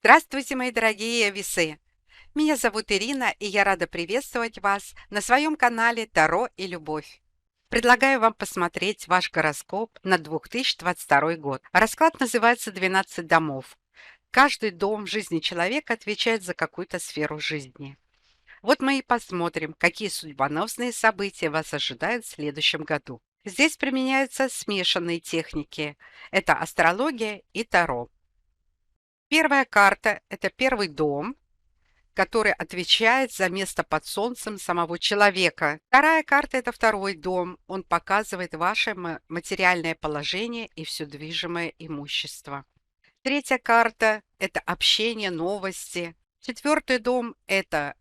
Здравствуйте, мои дорогие весы! Меня зовут Ирина, и я рада приветствовать вас на своем канале Таро и Любовь. Предлагаю вам посмотреть ваш гороскоп на 2022 год. Расклад называется «12 домов». Каждый дом в жизни человека отвечает за какую-то сферу жизни. Вот мы и посмотрим, какие судьбоносные события вас ожидают в следующем году. Здесь применяются смешанные техники. Это астрология и Таро. Первая карта – это первый дом, который отвечает за место под солнцем самого человека. Вторая карта – это второй дом. Он показывает ваше материальное положение и все движимое имущество. Третья карта – это общение, новости. Четвертый дом – это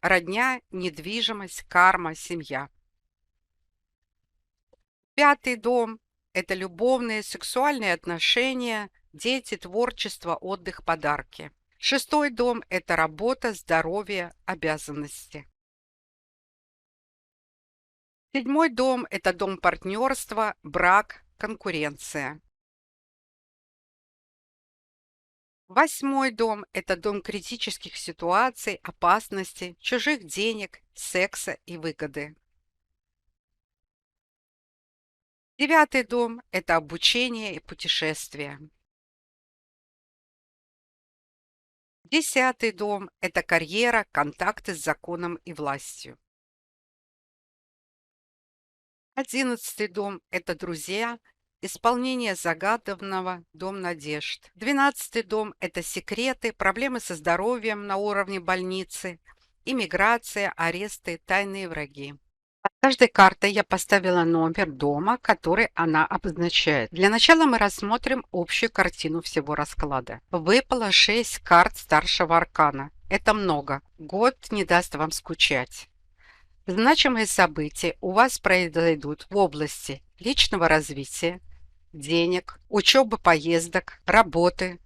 родня, недвижимость, карма, семья. Пятый дом – это любовные, сексуальные отношения, дети, творчество, отдых, подарки. Шестой дом – это работа, здоровье, обязанности. Седьмой дом – это дом партнерства, брак, конкуренция. Восьмой дом – это дом критических ситуаций, опасностей, чужих денег, секса и выгоды. Девятый дом – это обучение и путешествия. Десятый дом – это карьера, контакты с законом и властью. 11 дом – это друзья, исполнение загаданного, дом надежд. 12 дом – это секреты, проблемы со здоровьем на уровне больницы, иммиграция, аресты, тайные враги. Под каждой картой я поставила номер дома, который она обозначает. Для начала мы рассмотрим общую картину всего расклада. Выпало 6 карт старшего аркана. Это много. Год не даст вам скучать. Значимые события у вас произойдут в области личного развития, денег, учебы, поездок, работы,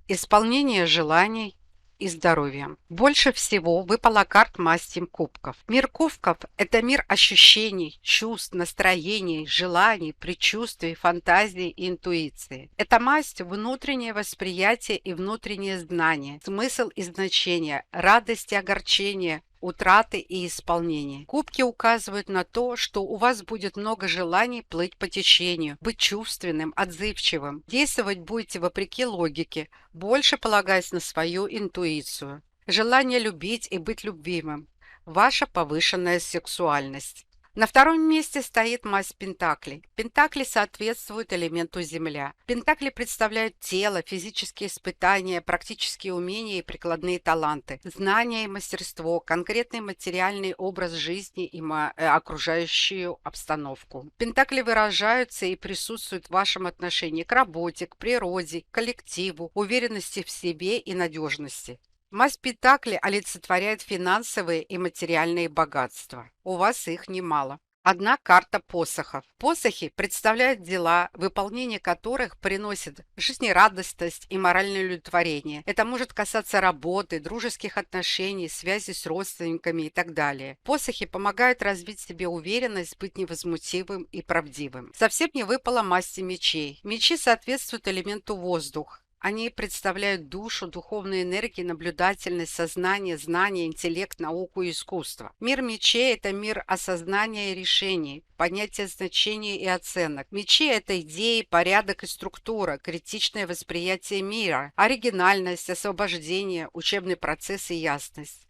исполнения желаний и здоровья. Больше всего выпала карт масти кубков. Мир кубков – это мир ощущений, чувств, настроений, желаний, предчувствий, фантазий и интуиции. Это масть – внутреннее восприятие и внутреннее знание, смысл и значение, радость и огорчение, утраты и исполнения. Кубки указывают на то, что у вас будет много желаний плыть по течению, быть чувственным, отзывчивым. Действовать будете вопреки логике, больше полагаясь на свою интуицию. Желание любить и быть любимым. Ваша повышенная сексуальность. На втором месте стоит масть пентаклей. Пентакли соответствуют элементу Земля. Пентакли представляют тело, физические испытания, практические умения и прикладные таланты, знания и мастерство, конкретный материальный образ жизни и окружающую обстановку. Пентакли выражаются и присутствуют в вашем отношении к работе, к природе, к коллективу, уверенности в себе и надежности. Масть пентаклей олицетворяет финансовые и материальные богатства. У вас их немало. Одна карта посохов. Посохи представляют дела, выполнение которых приносит жизнерадостность и моральное удовлетворение. Это может касаться работы, дружеских отношений, связи с родственниками и так далее. Посохи помогают развить в себе уверенность, быть невозмутимым и правдивым. Совсем не выпала масти мечей. Мечи соответствуют элементу воздух. Они представляют душу, духовную энергию, наблюдательность, сознание, знание, интеллект, науку и искусство. Мир мечей – это мир осознания и решений, понятия значения и оценок. Мечи – это идеи, порядок и структура, критичное восприятие мира, оригинальность, освобождение, учебный процесс и ясность.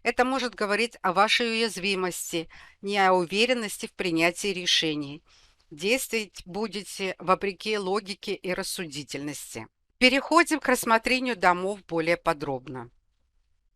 Это может говорить о вашей уязвимости, не о уверенности в принятии решений. Действовать будете вопреки логике и рассудительности. Переходим к рассмотрению домов более подробно.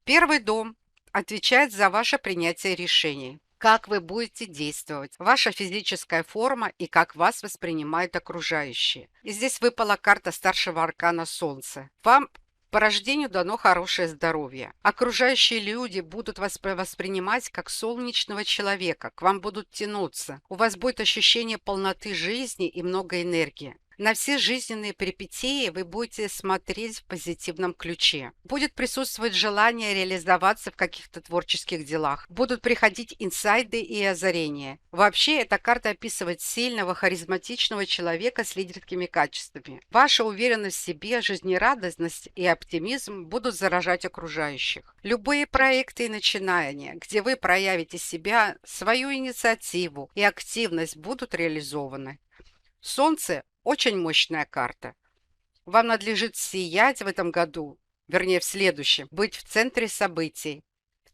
Первый дом отвечает за ваше принятие решений. Как вы будете действовать, ваша физическая форма и как вас воспринимают окружающие. И здесь выпала карта старшего аркана Солнца. Вам по рождению дано хорошее здоровье. Окружающие люди будут вас воспринимать как солнечного человека, к вам будут тянуться. У вас будет ощущение полноты жизни и много энергии. На все жизненные перипетии вы будете смотреть в позитивном ключе. Будет присутствовать желание реализоваться в каких-то творческих делах. Будут приходить инсайды и озарения. Вообще, эта карта описывает сильного, харизматичного человека с лидерскими качествами. Ваша уверенность в себе, жизнерадостность и оптимизм будут заражать окружающих. Любые проекты и начинания, где вы проявите себя, свою инициативу и активность, будут реализованы. Солнце – очень мощная карта. Вам надлежит сиять в этом году, вернее в следующем, быть в центре событий.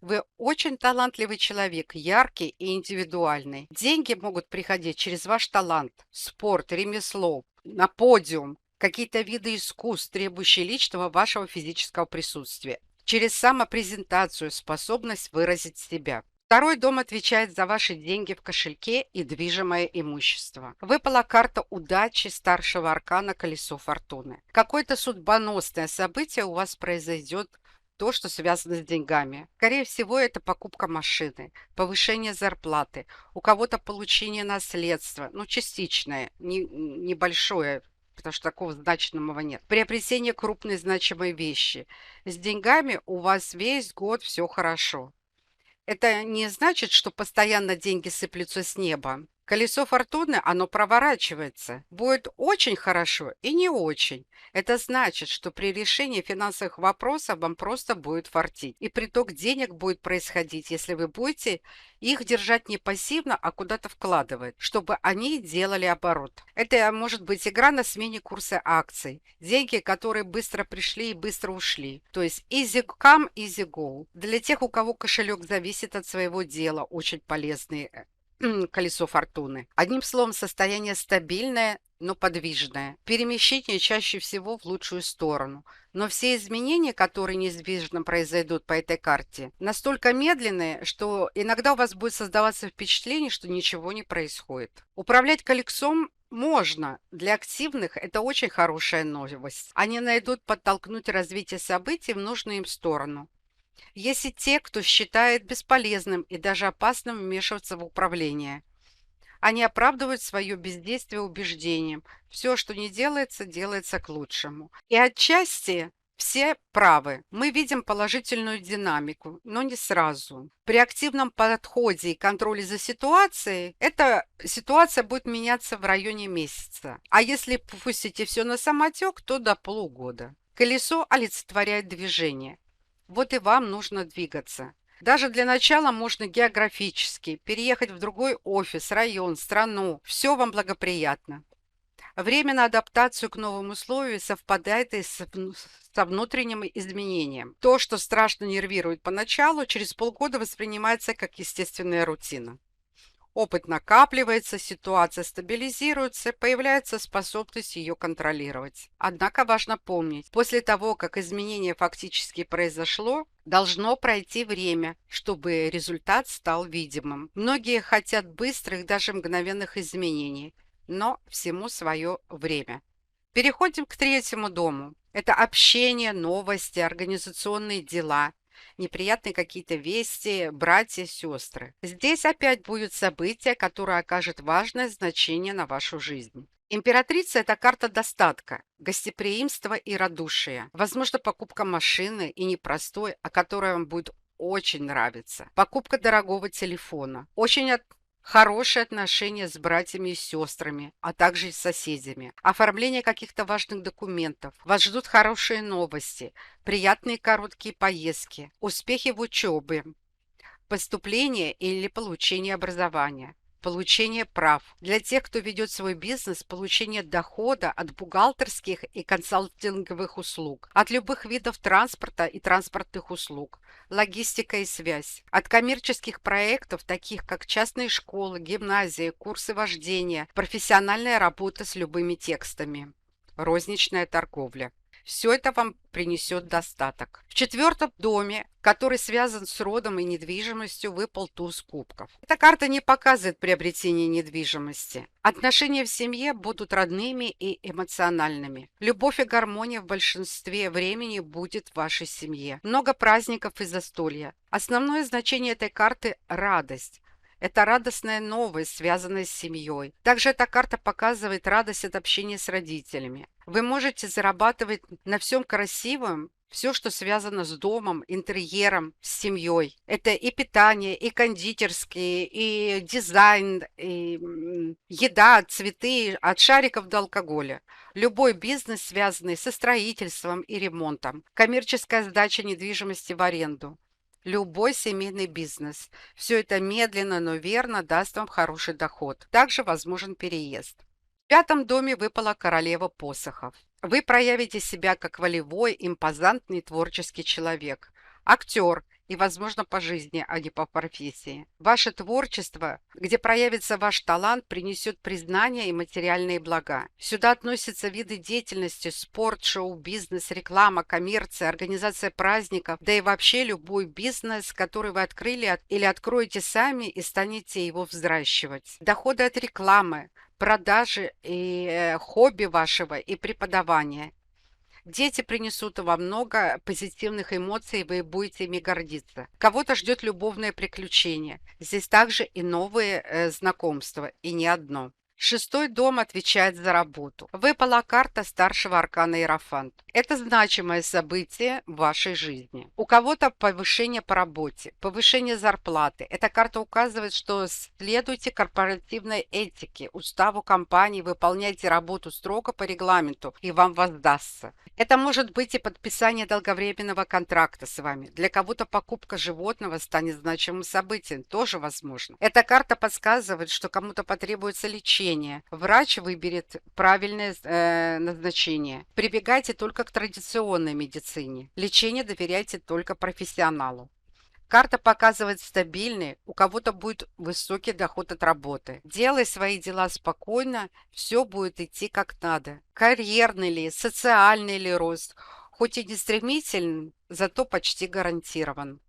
Вы очень талантливый человек, яркий и индивидуальный. Деньги могут приходить через ваш талант, спорт, ремесло, на подиум, какие-то виды искусств, требующие личного вашего физического присутствия, через самопрезентацию, способность выразить себя. Второй дом отвечает за ваши деньги в кошельке и движимое имущество. Выпала карта удачи старшего аркана «Колесо фортуны». Какое-то судьбоносное событие у вас произойдет, то, что связано с деньгами. Скорее всего, это покупка машины, повышение зарплаты, у кого-то получение наследства, ну, частичное, небольшое, потому что такого значимого нет. Приобретение крупной значимой вещи. С деньгами у вас весь год все хорошо. Это не значит, что постоянно деньги сыплются с неба. Колесо фортуны, оно проворачивается. Будет очень хорошо и не очень. Это значит, что при решении финансовых вопросов вам просто будет фартить. И приток денег будет происходить, если вы будете их держать не пассивно, а куда-то вкладывать, чтобы они делали оборот. Это может быть игра на смене курса акций. Деньги, которые быстро пришли и быстро ушли. То есть easy come, easy go. Для тех, у кого кошелек зависит от своего дела, очень полезный колесо фортуны. Одним словом, состояние стабильное, но подвижное. Перемещение чаще всего в лучшую сторону. Но все изменения, которые неизбежно произойдут по этой карте, настолько медленные, что иногда у вас будет создаваться впечатление, что ничего не происходит. Управлять колесом можно. Для активных это очень хорошая новость. Они найдут подтолкнуть развитие событий в нужную им сторону. Есть и те, кто считает бесполезным и даже опасным вмешиваться в управление. Они оправдывают свое бездействие убеждением. Все, что не делается, делается к лучшему. И отчасти все правы. Мы видим положительную динамику, но не сразу. При активном подходе и контроле за ситуацией, эта ситуация будет меняться в районе месяца. А если пустите все на самотек, то до полугода. Колесо олицетворяет движение. Вот и вам нужно двигаться. Даже для начала можно географически переехать в другой офис, район, страну. Все вам благоприятно. Время на адаптацию к новым условиям совпадает и со внутренним изменением. То, что страшно нервирует поначалу, через полгода воспринимается как естественная рутина. Опыт накапливается, ситуация стабилизируется, появляется способность ее контролировать. Однако важно помнить, после того, как изменение фактически произошло, должно пройти время, чтобы результат стал видимым. Многие хотят быстрых, даже мгновенных изменений, но всему свое время. Переходим к третьему дому. Это общение, новости, организационные дела. Неприятные какие-то вести, братья, сестры. Здесь опять будет событие, которое окажет важное значение на вашу жизнь. Императрица – это карта достатка, гостеприимства и радушия. Возможно, покупка машины и непростой, а которая вам будет очень нравиться. Покупка дорогого телефона. Очень хорошие отношения с братьями и сестрами, а также и с соседями. Оформление каких-то важных документов. Вас ждут хорошие новости, приятные короткие поездки, успехи в учебе, поступление или получение образования. Получение прав. Для тех, кто ведет свой бизнес, получение дохода от бухгалтерских и консалтинговых услуг, от любых видов транспорта и транспортных услуг, логистика и связь, от коммерческих проектов, таких как частные школы, гимназии, курсы вождения, профессиональная работа с любыми текстами, розничная торговля. Все это вам принесет достаток. В четвертом доме, который связан с родом и недвижимостью, выпал туз кубков. Эта карта не показывает приобретение недвижимости. Отношения в семье будут родными и эмоциональными. Любовь и гармония в большинстве времени будет в вашей семье. Много праздников и застолья. Основное значение этой карты – радость. Это радостная новость, связанная с семьей. Также эта карта показывает радость от общения с родителями. Вы можете зарабатывать на всем красивом, все, что связано с домом, интерьером, с семьей. Это и питание, и кондитерские, и дизайн, и еда, цветы, от шариков до алкоголя. Любой бизнес, связанный со строительством и ремонтом. Коммерческая сдача недвижимости в аренду. Любой семейный бизнес. Все это медленно, но верно даст вам хороший доход. Также возможен переезд. В пятом доме выпала королева посохов. Вы проявите себя как волевой, импозантный творческий человек, актер и, возможно, по жизни, а не по профессии. Ваше творчество, где проявится ваш талант, принесет признание и материальные блага. Сюда относятся виды деятельности: спорт, шоу-бизнес, реклама, коммерция, организация праздников, да и вообще любой бизнес, который вы открыли или откроете сами и станете его взращивать. Доходы от рекламы, продажи и хобби вашего и преподавания. Дети принесут вам много позитивных эмоций, и вы будете ими гордиться. Кого-то ждет любовное приключение. Здесь также и новые знакомства, и не одно. Шестой дом отвечает за работу. Выпала карта старшего аркана Иерофант. Это значимое событие в вашей жизни. У кого-то повышение по работе, повышение зарплаты. Эта карта указывает, что следуйте корпоративной этике, уставу компании, выполняйте работу строго по регламенту, и вам воздастся. Это может быть и подписание долговременного контракта с вами. Для кого-то покупка животного станет значимым событием, тоже возможно. Эта карта подсказывает, что кому-то потребуется лечение. Врач выберет правильное назначение. Прибегайте только к традиционной медицине. Лечение доверяйте только профессионалу. Карта показывает стабильный, у кого-то будет высокий доход от работы. Делай свои дела спокойно, все будет идти как надо. Карьерный ли, социальный ли рост, хоть и не стремителен, зато почти гарантирован.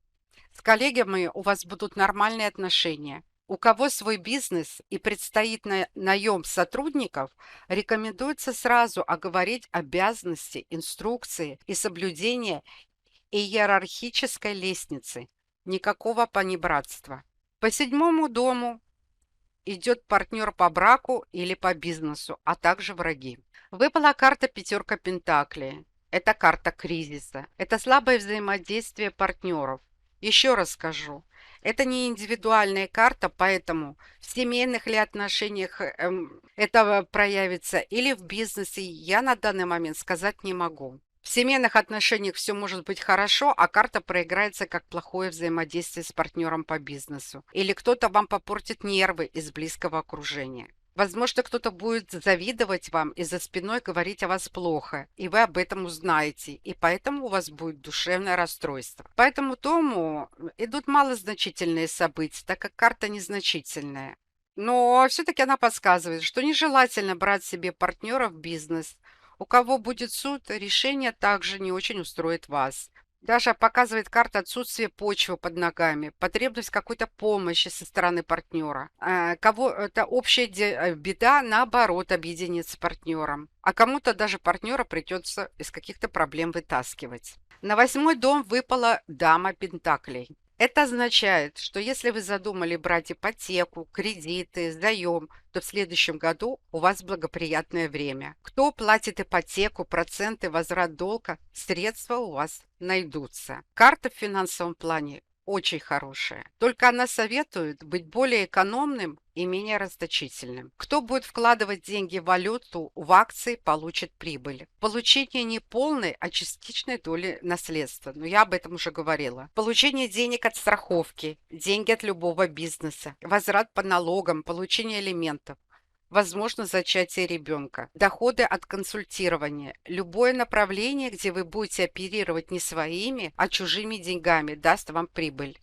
С коллегами у вас будут нормальные отношения. У кого свой бизнес и предстоит наем сотрудников, рекомендуется сразу оговорить обязанности, инструкции и соблюдение иерархической лестницы. Никакого понебратства. По седьмому дому идет партнер по браку или по бизнесу, а также враги. Выпала карта пятерка пентаклей. Это карта кризиса. Это слабое взаимодействие партнеров. Еще раз скажу, это не индивидуальная карта, поэтому в семейных ли отношениях это проявится или в бизнесе, я на данный момент сказать не могу. В семейных отношениях все может быть хорошо, а карта проиграется как плохое взаимодействие с партнером по бизнесу. Или кто-то вам попортит нервы из близкого окружения. Возможно, кто-то будет завидовать вам и за спиной говорить о вас плохо, и вы об этом узнаете, и поэтому у вас будет душевное расстройство. По этому дому идут малозначительные события, так как карта незначительная. Но все-таки она подсказывает, что нежелательно брать себе партнера в бизнес. У кого будет суд, решение также не очень устроит вас. Даже показывает карта отсутствие почвы под ногами, потребность какой-то помощи со стороны партнера. Кого-то общая беда, наоборот, объединит с партнером. А кому-то даже партнера придется из каких-то проблем вытаскивать. На восьмой дом выпала дама пентаклей. Это означает, что если вы задумали брать ипотеку, кредиты, заем, то в следующем году у вас благоприятное время. Кто платит ипотеку, проценты, возврат долга, средства у вас найдутся. Карта в финансовом плане очень хорошая. Только она советует быть более экономным и менее расточительным. Кто будет вкладывать деньги в валюту, в акции, получит прибыль. Получение не полной, а частичной доли наследства. Но я об этом уже говорила. Получение денег от страховки, деньги от любого бизнеса, возврат по налогам, получение элементов. Возможно зачатие ребенка, доходы от консультирования. Любое направление, где вы будете оперировать не своими, а чужими деньгами, даст вам прибыль.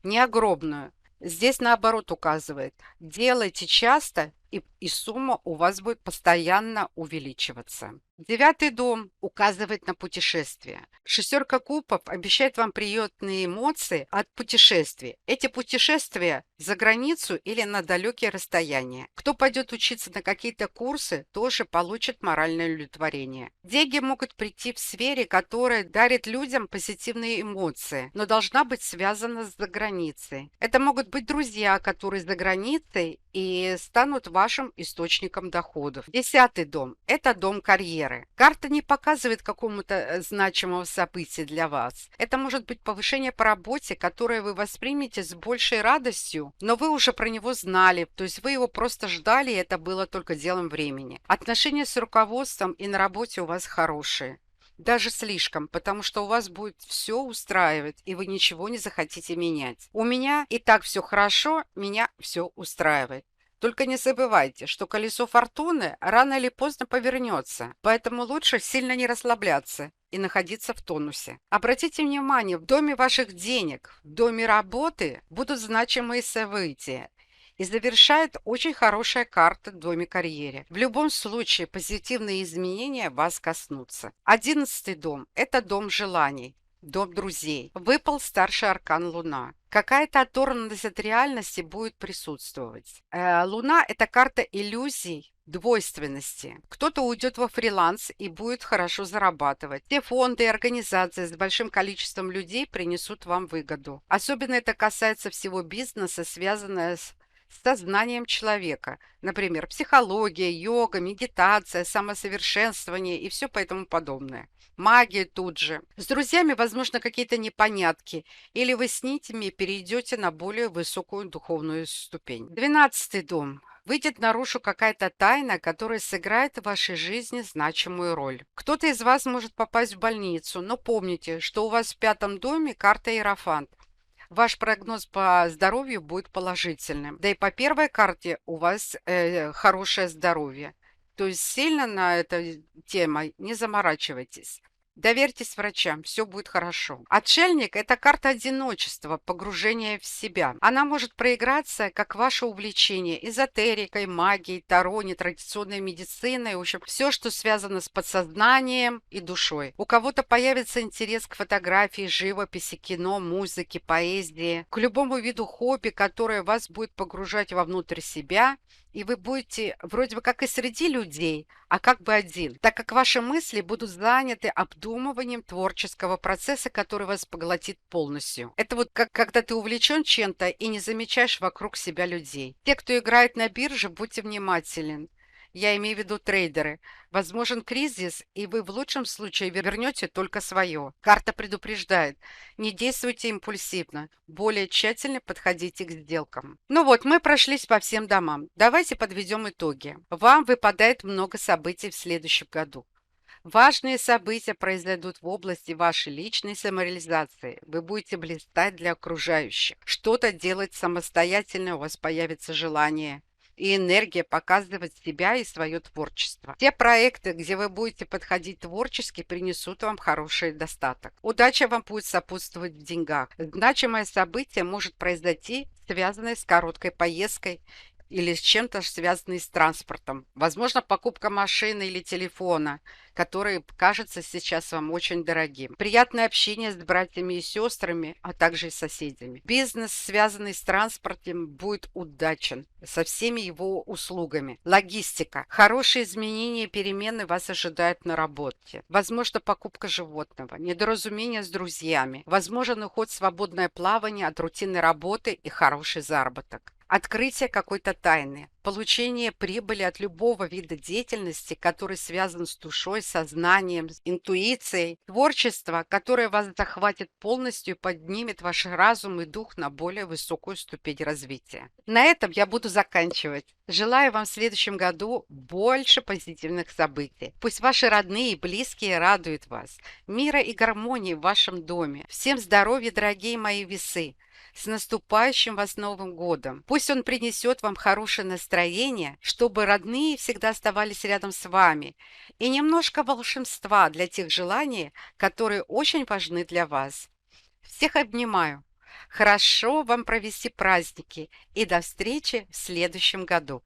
Не огромную. Здесь наоборот указывает. Делайте часто и сумма у вас будет постоянно увеличиваться. Девятый дом указывает на путешествия. Шестерка кубков обещает вам приятные эмоции от путешествий. Эти путешествия за границу или на далекие расстояния. Кто пойдет учиться на какие-то курсы, тоже получит моральное удовлетворение. Деньги могут прийти в сфере, которая дарит людям позитивные эмоции, но должна быть связана с заграницей. Это могут быть друзья, которые за границей и станут вашим источником доходов. Десятый дом – это дом карьеры. Карта не показывает какому-то значимого события для вас. Это может быть повышение по работе, которое вы воспримете с большей радостью, но вы уже про него знали, то есть вы его просто ждали, и это было только делом времени. Отношения с руководством и на работе у вас хорошие. Даже слишком, потому что у вас будет все устраивать, и вы ничего не захотите менять. У меня и так все хорошо, меня все устраивает. Только не забывайте, что колесо фортуны рано или поздно повернется, поэтому лучше сильно не расслабляться и находиться в тонусе. Обратите внимание, в доме ваших денег, в доме работы будут значимые события. И завершает очень хорошая карта в доме карьеры. В любом случае позитивные изменения вас коснутся. 11-й дом – это дом желаний. Дом друзей. Выпал старший аркан Луна. Какая-то оторванность от реальности будет присутствовать. Луна – это карта иллюзий, двойственности. Кто-то уйдет во фриланс и будет хорошо зарабатывать. Те фонды и организации с большим количеством людей принесут вам выгоду. Особенно это касается всего бизнеса, связанного с сознанием человека. Например, психология, йога, медитация, самосовершенствование и все поэтому подобное. Магия тут же. С друзьями, возможно, какие-то непонятки, или вы с ними перейдете на более высокую духовную ступень. 12-й дом. Выйдет наружу какая-то тайна, которая сыграет в вашей жизни значимую роль. Кто-то из вас может попасть в больницу, но помните, что у вас в 5-м доме карта Иерофант. Ваш прогноз по здоровью будет положительным. Да и по первой карте у вас хорошее здоровье. То есть сильно на этой теме не заморачивайтесь. Доверьтесь врачам, все будет хорошо. Отшельник – это карта одиночества, погружения в себя. Она может проиграться, как ваше увлечение эзотерикой, магией, таро, нетрадиционной медициной, в общем, все, что связано с подсознанием и душой. У кого-то появится интерес к фотографии, живописи, кино, музыке, поэзии, к любому виду хобби, которое вас будет погружать вовнутрь себя, и вы будете вроде бы как и среди людей, а как бы один, так как ваши мысли будут заняты обдумыванием творческого процесса, который вас поглотит полностью. Это вот как когда ты увлечен чем-то и не замечаешь вокруг себя людей. Те, кто играет на бирже, будьте внимательны. Я имею в виду трейдеры. Возможен кризис, и вы в лучшем случае вернете только свое. Карта предупреждает. Не действуйте импульсивно. Более тщательно подходите к сделкам. Ну вот, мы прошлись по всем домам. Давайте подведем итоги. Вам выпадает много событий в следующем году. Важные события произойдут в области вашей личной самореализации. Вы будете блистать для окружающих. Что-то делать самостоятельно, у вас появится желание и энергия показывать себя и свое творчество. Те проекты, где вы будете подходить творчески, принесут вам хороший достаток. Удача вам будет сопутствовать в деньгах. Значимое событие может произойти, связанное с короткой поездкой или с чем-то связанным с транспортом. Возможно, покупка машины или телефона, который кажется сейчас вам очень дорогим. Приятное общение с братьями и сестрами, а также и соседями. Бизнес, связанный с транспортом, будет удачен со всеми его услугами. Логистика. Хорошие изменения и перемены вас ожидают на работе. Возможно, покупка животного, недоразумение с друзьями. Возможен уход в свободное плавание от рутинной работы и хороший заработок. Открытие какой-то тайны, получение прибыли от любого вида деятельности, который связан с душой, сознанием, интуицией, творчество, которое вас захватит полностью и поднимет ваш разум и дух на более высокую ступень развития. На этом я буду заканчивать. Желаю вам в следующем году больше позитивных событий. Пусть ваши родные и близкие радуют вас. Мира и гармонии в вашем доме. Всем здоровья, дорогие мои весы. С наступающим вас Новым годом! Пусть он принесет вам хорошее настроение, чтобы родные всегда оставались рядом с вами, и немножко волшебства для тех желаний, которые очень важны для вас. Всех обнимаю! Хорошо вам провести праздники и до встречи в следующем году!